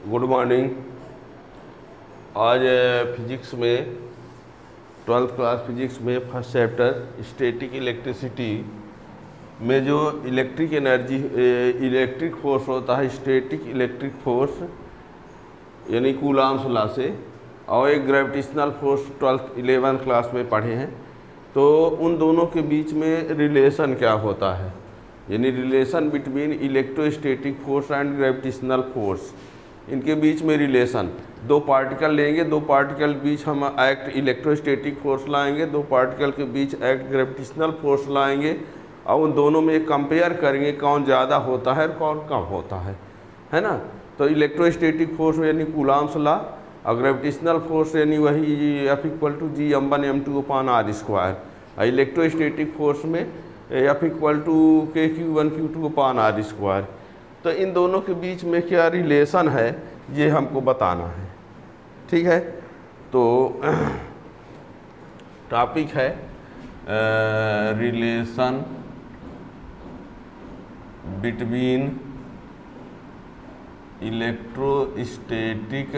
Good morning. आज physics में 12th class physics में फर्स्ट चैप्टर स्टैटिक इलेक्ट्रिसिटी में जो इलेक्ट्रिक एनर्जी इलेक्ट्रिक फोर्स होता है, स्टैटिक इलेक्ट्रिक फोर्स यानी कूलॉम्स लॉ से, और एक ग्रेविटेशनल फोर्स 11th क्लास में पढ़े हैं। तो उन दोनों के बीच में रिलेशन क्या होता है, यानी relation between electrostatic force and gravitational force, इनके बीच में रिलेशन। दो पार्टिकल लेंगे, दो पार्टिकल बीच हम एक्ट इलेक्ट्रोस्टैटिक फोर्स लाएंगे, दो पार्टिकल के बीच एक्ट ग्रेविटेशनल फोर्स लाएंगे, और उन दोनों में कंपेयर करेंगे कौन ज़्यादा होता है और कौन कम होता है ना। तो इलेक्ट्रोस्टैटिक फोर्स यानी कूलॉम्स लॉ, और ग्रेविटेशनल फोर्स यानी वही F=G m1m2/r²। और इलेक्ट्रोस्टैटिक फोर्स में F=K(Q1Q2)/r²। तो इन दोनों के बीच में क्या रिलेशन है ये हमको बताना है, ठीक है। तो टॉपिक है relation between electrostatic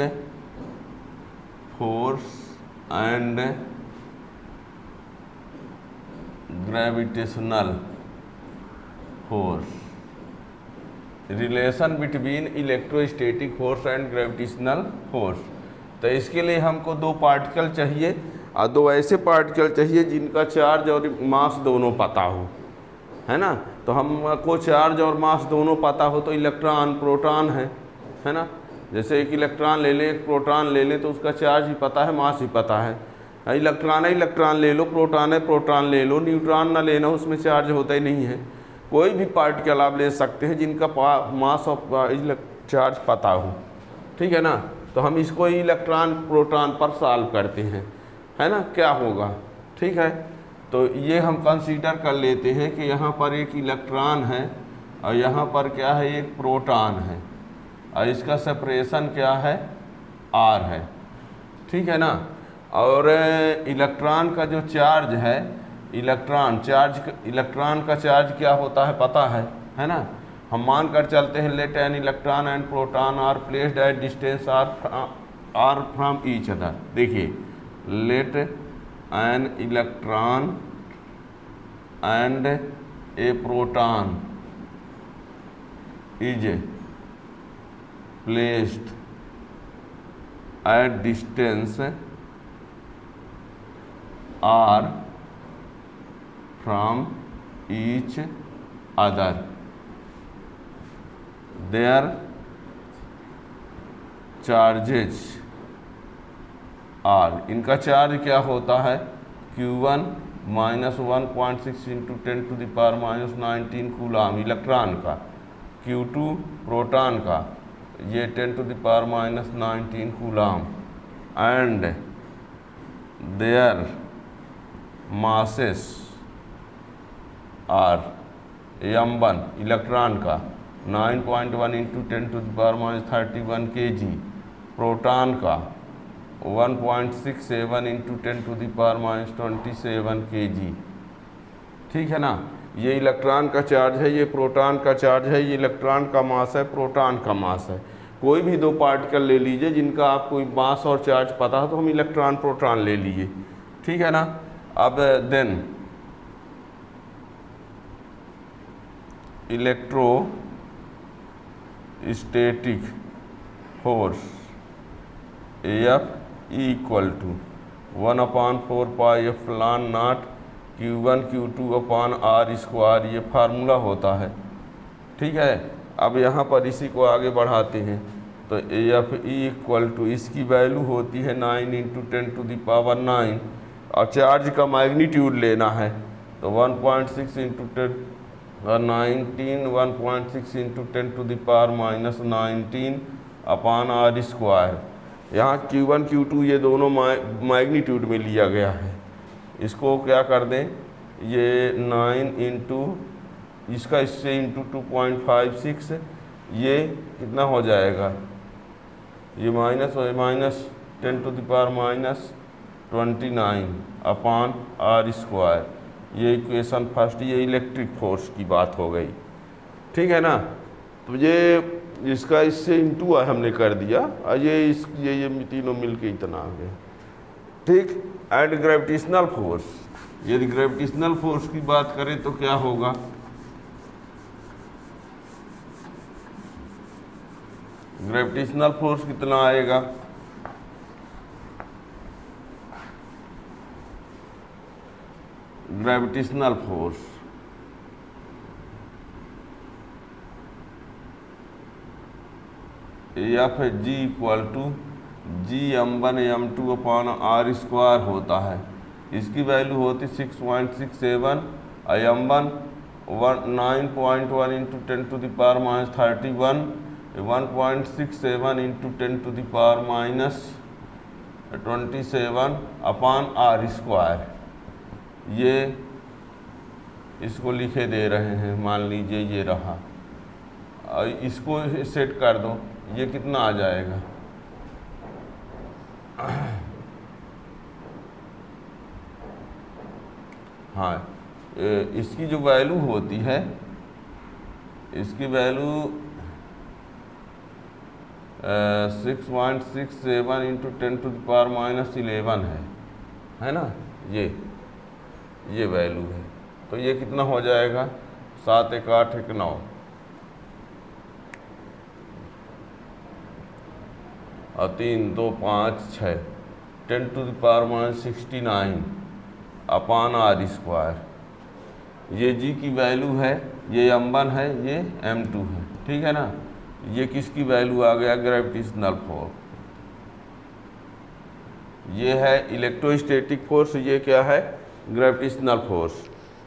force and gravitational force. Relation between electrostatic force and gravitational force. तो इसके लिए हमको दो पार्टिकल चाहिए, और दो ऐसे पार्टिकल चाहिए जिनका चार्ज और मास दोनों पता हो, है ना। तो हमको चार्ज और मास दोनों पता हो तो इलेक्ट्रॉन प्रोटॉन है ना। जैसे एक इलेक्ट्रॉन ले लें, एक प्रोटॉन ले लें, तो उसका चार्ज ही पता है, मास ही पता है। इलेक्ट्रॉन है इलेक्ट्रॉन ले लो, प्रोटॉन है प्रोटॉन ले लो, न्यूट्रॉन ना लेना, उसमें चार्ज होता ही नहीं है। कोई भी पार्टिकल आप ले सकते हैं जिनका मास और चार्ज पता हो, ठीक है ना। तो हम इसको इलेक्ट्रॉन प्रोटॉन पर सॉल्व करते हैं, है ना, क्या होगा, ठीक है। तो ये हम कंसीडर कर लेते हैं कि यहाँ पर एक इलेक्ट्रॉन है और यहाँ पर क्या है, एक प्रोटॉन है, और इसका सेपरेशन क्या है, r है, ठीक है ना। और इलेक्ट्रॉन का जो चार्ज है, इलेक्ट्रॉन का चार्ज क्या होता है पता है ना। हम मान कर चलते हैं let an electron and proton are placed at distance r from each other. देखिए, let an electron and a proton is placed at distance r from each other, their charges are, इनका चार्ज क्या होता है, Q1 -1.6 × 10⁻⁻19 Coulomb electron का, Q2 proton का, ये 10⁻⁻19 coulomb, and their masses are, m1 electron का 9.1 × 10⁻31 kg, proton का 1.67 × 10⁻27 kg, ठीक है ना। ये इलेक्ट्रॉन का चार्ज है, ये प्रोटॉन का चार्ज है, ये इलेक्ट्रॉन का मास है, प्रोटॉन का मास है। कोई भी दो पार्टिकल ले लीजिए जिनका आपको मास और चार्ज पता हो, तो हम इलेक्ट्रॉन प्रोटॉन ले लिए, ठीक है ना। अब then electrostatic force F=1/4πε0 Q1Q2/r², ये फार्मूला होता है, ठीक है। अब यहाँ पर इसी को आगे बढ़ाते हैं तो F= इसकी वैल्यू होती है 9 × 10⁹, और चार्ज का मैग्नीट्यूड लेना है तो 1.6 × 10⁻19 1.6 × 10⁻⁻19/r²। यहाँ Q1 Q2 ये दोनों मैग्नीट्यूड में लिया गया है। इसको क्या कर दें, ये 9 इसका इससे × 2.56, ये कितना हो जाएगा, ये -10⁻29/r²। ये इक्वेशन फर्स्ट, ये इलेक्ट्रिक फोर्स की बात हो गई, ठीक है ना। तो ये इसका इससे इंटू हमने कर दिया और ये तीनों मिलके इतना आ गया। ठीक। एंड ग्रेविटेशनल फोर्स, यदि ग्रेविटेशनल फोर्स की बात करें तो क्या होगा, ग्रेविटेशनल फोर्स कितना आएगा, gravitational force F G equal to G m1 m2 upon R square होता है। इसकी वैल्यू होती 6.67 और m1 9.1 into 10 to the power minus 31, 1.67 into 10 to the power minus 27 upon R square. ये इसको लिखे दे रहे हैं, मान लीजिए ये रहा, और इसको सेट कर दो, ये कितना आ जाएगा, हाँ इसकी जो वैल्यू होती है, इसकी value 6.67 into 10 to the power minus 11 है ना, ये वैल्यू है। तो ये कितना हो जाएगा, 7 1 8 1 9, और 3 2 5 6, 10 to the power minus 69 upon R square. ये जी की वैल्यू है, ये m1 है, ये m2 है, ठीक है ना। ये किसकी वैल्यू आ गया, ग्रेविटेशनल फोर्स। ये है इलेक्ट्रोस्टैटिक फोर्स, ये क्या है, ग्रेविटेशनल फोर्स।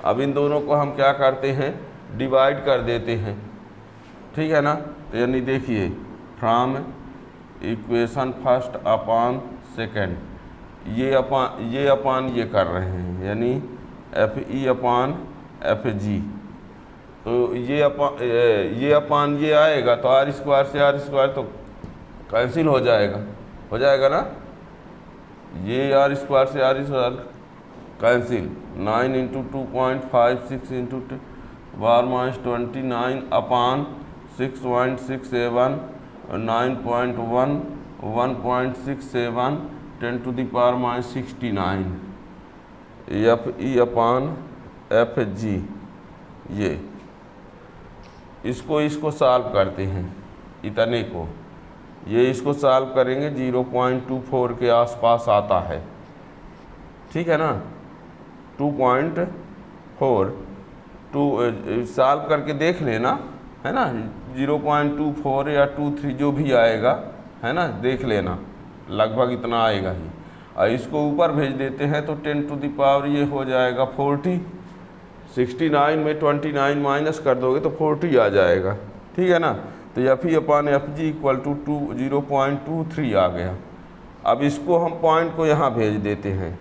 अब इन दोनों को हम क्या करते हैं, डिवाइड कर देते हैं, ठीक है ना। तो यानी देखिए, from equation first upon second, ये अपान ये कर रहे हैं, यानी एफ ई अपान एफ जी। तो ये अपान ये आएगा, तो आर स्क्वायर से आर स्क्वायर तो कैंसिल हो जाएगा ना। ये आर स्क्वायर से R square cancel, 9 into 2.56 into बार minus 29 upon 6.67 9.1 1.67 10 to the power minus 69 F E upon F G. ये इसको सॉल्व करते हैं, इतने को, ये इसको सॉल्व करेंगे 0.24 के आसपास आता है, ठीक है ना। 2.4 सॉल्व करके देख लेना, है ना, 0.24 या 23 जो भी आएगा, है ना, देख लेना, लगभग इतना आएगा ही। और इसको ऊपर भेज देते हैं तो 10 टू द पावर ये हो जाएगा 40, 69 में 29 माइनस कर दोगे तो 40 आ जाएगा, ठीक है ना। तो F E upon F G equal to 0.23 आ गया। अब इसको हम पॉइंट को यहाँ भेज देते हैं,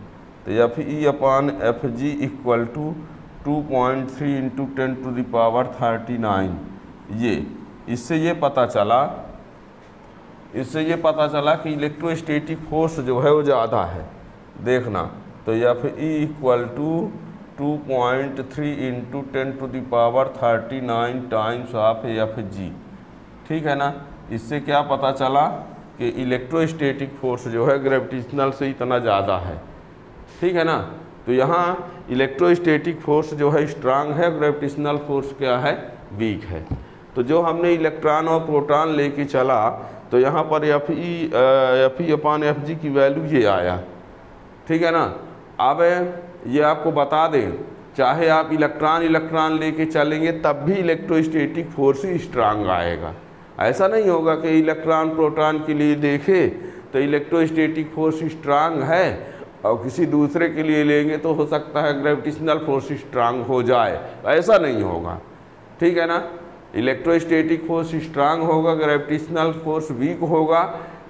तो F E upon F G equal to 2.3 into 10 to the power 39। ये इससे ये पता चला कि इलेक्ट्रोस्टैटिक फोर्स जो है वो ज़्यादा है, देखना। तो F E equal to 2.3 into 10 to the power 39 times of F G, ठीक है ना। इससे क्या पता चला कि इलेक्ट्रोस्टैटिक फोर्स जो है ग्रेविटेशनल से इतना ज़्यादा है, ठीक है ना। तो यहाँ इलेक्ट्रोस्टैटिक फोर्स जो है स्ट्रांग है, ग्रेविटेशनल फोर्स क्या है, वीक है। तो जो हमने इलेक्ट्रॉन और प्रोटॉन लेके चला, तो यहाँ पर एफ ई अपान एफ जी की वैल्यू ये आया, ठीक है ना। अब ये आपको बता दें, चाहे आप इलेक्ट्रॉन लेके चलेंगे तब भी इलेक्ट्रोस्टैटिक फोर्स ही स्ट्रांग आएगा। ऐसा नहीं होगा कि इलेक्ट्रॉन प्रोटॉन के लिए देखे तो इलेक्ट्रोस्टैटिक फोर्स स्ट्रांग है और किसी दूसरे के लिए लेंगे तो हो सकता है ग्रेविटेशनल फोर्स स्ट्रांग हो जाए, ऐसा नहीं होगा, ठीक है ना। इलेक्ट्रोस्टैटिक फोर्स स्ट्रांग होगा, ग्रेविटेशनल फोर्स वीक होगा,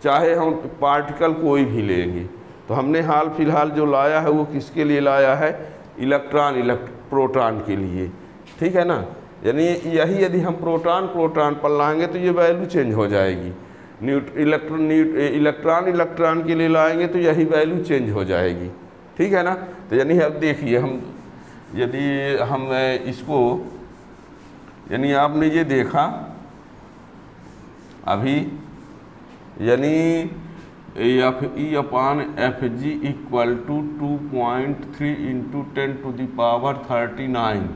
चाहे हम पार्टिकल कोई भी लेंगे। तो हमने हाल फिलहाल जो लाया है वो किसके लिए लाया है, प्रोटॉन के लिए, ठीक है ना। यानी यही यदि हम प्रोटॉन पर लाएंगे तो ये वैल्यू चेंज हो जाएगी। इलेक्ट्रॉन के लिए लाएंगे तो यही वैल्यू चेंज हो जाएगी, ठीक है ना। तो यानी अब देखिए, यदि हम इसको, यानी आपने ये देखा अभी यानी Fe/Fg इक्वल टू 2.3 इंटू 10⁻39।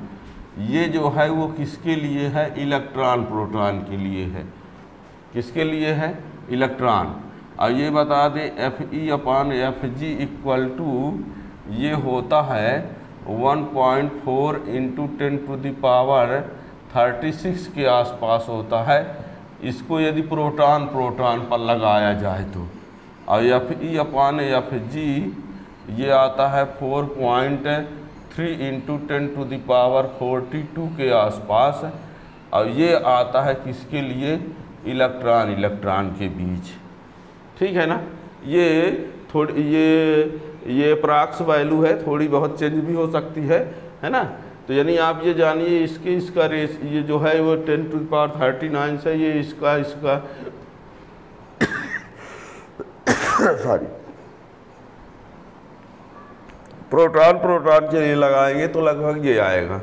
ये जो है वो किसके लिए है? इलेक्ट्रॉन प्रोटॉन के लिए है। किसके लिए है? इलेक्ट्रॉन। और ये बता दें Fe/Fg इक्वल टू ये होता है 1.4 इंटू 10⁻36 के आसपास होता है। इसको यदि प्रोटॉन पर लगाया जाए तो, और Fe/Fg ये आता है 4.3 इंटू 10⁻42 के आसपास। और ये आता है किसके लिए? इलेक्ट्रॉन के बीच। ठीक है ना। ये थोड़ी ये अप्रॉक्स वैल्यू है, थोड़ी बहुत चेंज भी हो सकती है ना। तो यानी आप ये जानिए इसका रेस ये जो है वो 10⁻39 से ये इसका सॉरी प्रोटॉन के लिए लगाएंगे तो लगभग ये आएगा।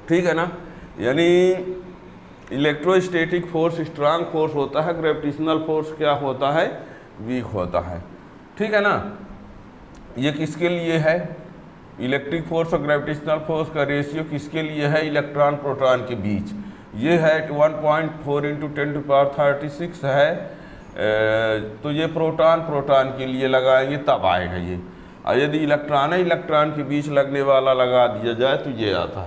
ठीक है ना। यानी इलेक्ट्रोस्टैटिक फोर्स स्ट्रांग फोर्स होता है, ग्रेविटेशनल फोर्स क्या होता है? वीक होता है। ठीक है ना। ये किसके लिए है? इलेक्ट्रिक फोर्स और ग्रेविटेशनल फोर्स का रेशियो किसके लिए है? इलेक्ट्रॉन प्रोटॉन के बीच। ये है 1.4 इंटू 10⁻36 है। तो ये प्रोटॉन के लिए लगाएंगे तब आएगा ये। और यदि इलेक्ट्रॉन के बीच लगने वाला लगा दिया जाए तो ये आता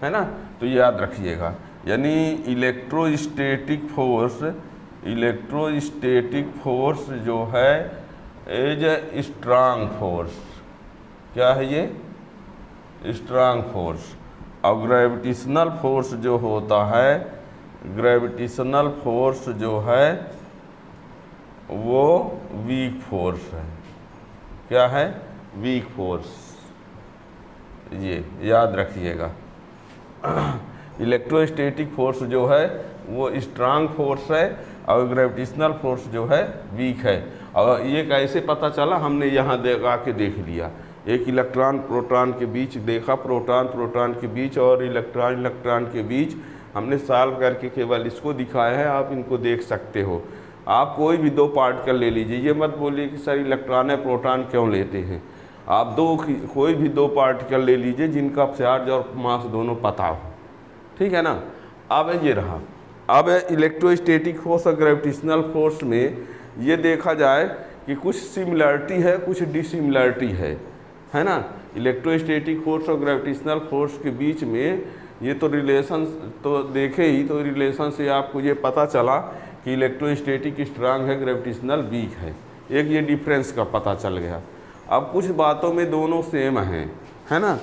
है ना। तो ये याद रखिएगा। यानी इलेक्ट्रोस्टैटिक फोर्स जो है एज ए स्ट्रांग फोर्स। क्या है ये? Strong force. और ग्रेविटेशनल फोर्स जो होता है, ग्रेविटेशनल फोर्स जो है वो वीक फोर्स है। क्या है? Weak force. ये याद रखिएगा। इलेक्ट्रोस्टैटिक फोर्स जो है वो स्ट्रांग फोर्स है और ग्रेविटेशनल फोर्स जो है वीक है। और ये कैसे पता चला? हमने यहाँ आके देख लिया। एक इलेक्ट्रॉन प्रोटॉन के बीच देखा, प्रोटॉन के बीच और इलेक्ट्रॉन के बीच हमने सॉल्व करके केवल इसको दिखाया है। आप इनको देख सकते हो। आप कोई भी दो पार्टिकल ले लीजिए, ये मत बोलिए कि सर इलेक्ट्रॉन है प्रोटॉन क्यों लेते हैं। आप कोई भी दो पार्टिकल ले लीजिए जिनका चार्ज और मास दोनों पता हो। ठीक है ना। अब ये रहा। अब इलेक्ट्रोस्टैटिक फोर्स और ग्रेविटेशनल फोर्स में ये देखा जाए कि कुछ सिमिलरिटी है, कुछ डिसिमिलरिटी है ना। इलेक्ट्रोस्टैटिक फोर्स और ग्रेविटेशनल फोर्स के बीच में ये तो रिलेशन तो देखे ही, तो रिलेशन से आपको ये पता चला कि इलेक्ट्रोस्टैटिक स्ट्रांग है, ग्रेविटेशनल वीक है। एक ये डिफरेंस का पता चल गया। अब कुछ बातों में दोनों सेम हैं, है ना।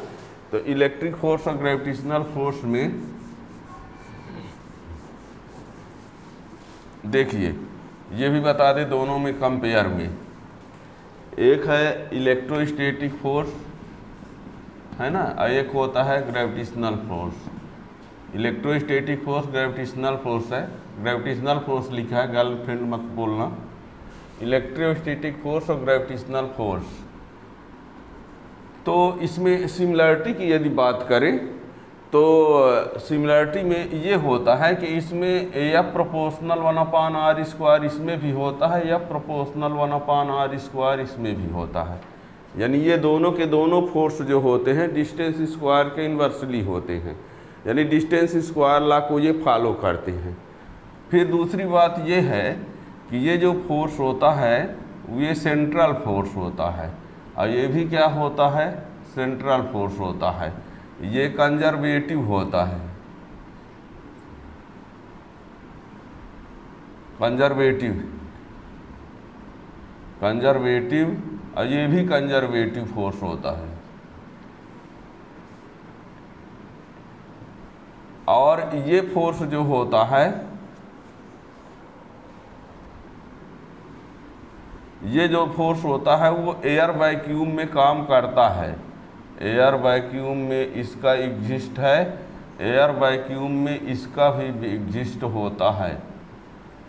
तो इलेक्ट्रिक फोर्स और ग्रेविटेशनल फोर्स में देखिए ये भी बता दें दोनों में कंपेयर में। एक है इलेक्ट्रोस्टैटिक फोर्स, है ना, और एक होता है gravitational force. Electrostatic force gravitational force है। ग्रेविटेशनल फोर्स लिखा है, गर्लफ्रेंड मत बोलना। इलेक्ट्रोस्टैटिक फोर्स और ग्रेविटेशनल फोर्स। तो इसमें सिमिलरिटी की यदि बात करें तो सिमिलरिटी में ये होता है कि इसमें F प्रोपोर्शनल 1/r², इसमें भी होता है, F प्रोपोर्शनल 1/r² इसमें भी होता है। यानी ये दोनों के दोनों फोर्स जो होते हैं डिस्टेंस स्क्वायर के इन्वर्सली होते हैं। यानी डिस्टेंस स्क्वायर लॉ को ये फॉलो करते हैं। फिर दूसरी बात ये है कि ये जो फोर्स होता है ये सेंट्रल फोर्स होता है, और ये भी क्या होता है? सेंट्रल फोर्स होता है। ये कंजर्वेटिव होता है, कंजर्वेटिव, और ये भी कंजर्वेटिव फोर्स होता है। और ये फोर्स जो होता है, ये जो फोर्स होता है वो एयर वैक्यूम में काम करता है। एयर वैक्यूम में इसका एग्जिस्ट है, एयर वैक्यूम में इसका भी एग्जिस्ट होता है।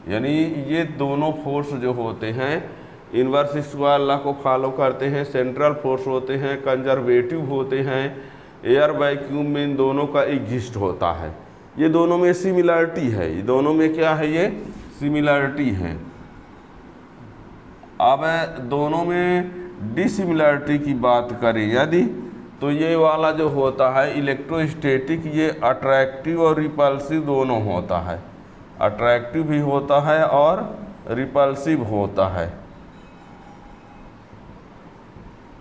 यानी ये दोनों फोर्स जो होते हैं इन्वर्स स्क्वायर लॉ को फॉलो करते हैं, सेंट्रल फोर्स होते हैं, कंजर्वेटिव होते हैं। एयर वैक्यूम में इन दोनों का एग्जिस्ट होता है। ये दोनों में सिमिलरिटी है, ये दोनों में क्या है, ये सिमिलरिटी है। अब दोनों में डिसिमिलरिटी की बात करें यदि, तो ये वाला जो होता है इलेक्ट्रोस्टैटिक, ये अट्रैक्टिव और रिपल्सिव दोनों होता है, अट्रैक्टिव भी होता है और रिपल्सिव होता है,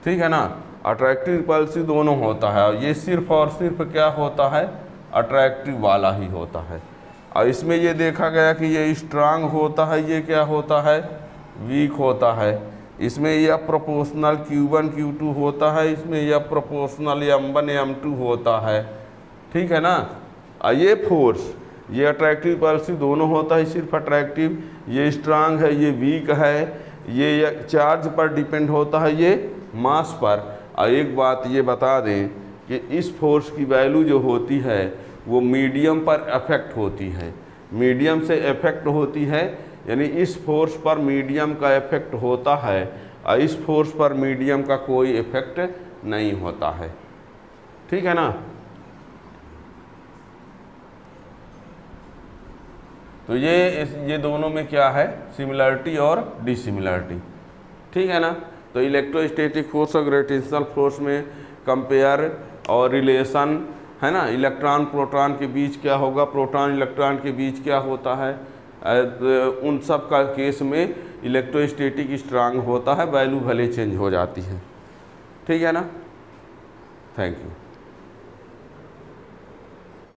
ठीक है ना, अट्रैक्टिव रिपल्सिव दोनों होता है। और ये सिर्फ और सिर्फ क्या होता है, अट्रैक्टिव वाला ही होता है। और इसमें ये देखा गया कि ये स्ट्रांग होता है, ये क्या होता है, वीक होता है। इसमें यह प्रोपोर्शनल Q1 Q2 होता है, इसमें यह प्रोपोर्शनल M1 M2 होता है, ठीक है ना। ये फोर्स, ये अट्रैक्टिव रिपल्सिव दोनों होता है, सिर्फ अट्रैक्टिव, ये स्ट्रांग है, ये वीक है, ये चार्ज पर डिपेंड होता है, ये मास पर। और एक बात ये बता दें कि इस फोर्स की वैल्यू जो होती है वो मीडियम पर अफेक्ट होती है, मीडियम से अफेक्ट होती है, यानी इस फोर्स पर मीडियम का इफेक्ट होता है और इस फोर्स पर मीडियम का कोई इफेक्ट नहीं होता है, ठीक है ना। तो ये दोनों में क्या है, सिमिलरिटी और डिसिमिलरिटी, ठीक है ना। तो इलेक्ट्रोस्टैटिक फोर्स और ग्रेविटेशनल फोर्स में कंपेयर और रिलेशन है ना, इलेक्ट्रॉन प्रोटॉन के बीच क्या होगा, प्रोटॉन इलेक्ट्रॉन के बीच क्या होता है, उन सब का केस में इलेक्ट्रोस्टैटिक स्ट्रांग होता है, वैल्यू भले चेंज हो जाती है, ठीक है ना। Thank you.